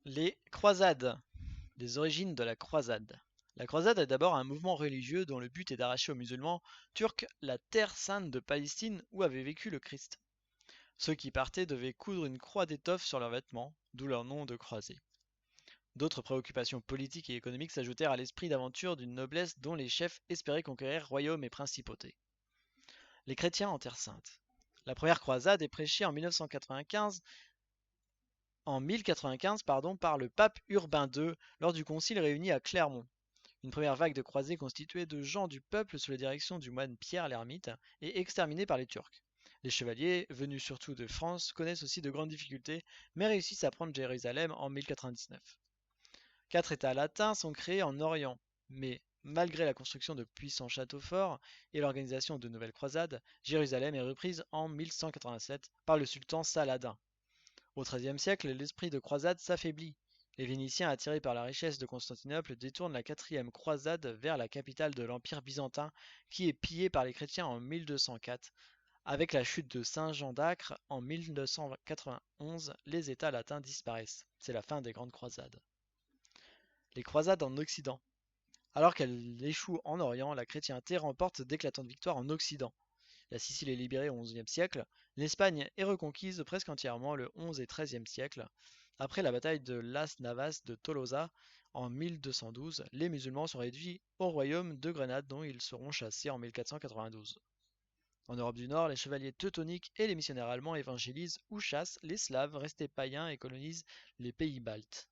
Les croisades. Les origines de la croisade. La croisade est d'abord un mouvement religieux dont le but est d'arracher aux musulmans turcs la terre sainte de Palestine où avait vécu le Christ. Ceux qui partaient devaient coudre une croix d'étoffe sur leurs vêtements, d'où leur nom de croisés. D'autres préoccupations politiques et économiques s'ajoutèrent à l'esprit d'aventure d'une noblesse dont les chefs espéraient conquérir royaumes et principautés. Les chrétiens en Terre Sainte. La première croisade est prêchée en 1095 par le pape Urbain II lors du concile réuni à Clermont. Une première vague de croisés constituée de gens du peuple sous la direction du moine Pierre l'Ermite est exterminée par les Turcs. Les chevaliers, venus surtout de France, connaissent aussi de grandes difficultés, mais réussissent à prendre Jérusalem en 1099. Quatre États latins sont créés en Orient, mais malgré la construction de puissants châteaux forts et l'organisation de nouvelles croisades, Jérusalem est reprise en 1187 par le sultan Saladin. Au XIIIe siècle, l'esprit de croisade s'affaiblit. Les Vénitiens, attirés par la richesse de Constantinople, détournent la quatrième croisade vers la capitale de l'Empire byzantin, qui est pillée par les chrétiens en 1204. Avec la chute de Saint Jean d'Acre en 1291, les États latins disparaissent. C'est la fin des grandes croisades. Les croisades en Occident. Alors qu'elle échoue en Orient, la chrétienté remporte d'éclatantes victoires en Occident. La Sicile est libérée au XIe siècle. L'Espagne est reconquise presque entièrement le XI et XIIIe siècle. Après la bataille de Las Navas de Tolosa en 1212, les musulmans sont réduits au royaume de Grenade dont ils seront chassés en 1492. En Europe du Nord, les chevaliers teutoniques et les missionnaires allemands évangélisent ou chassent les Slaves restés païens et colonisent les pays baltes.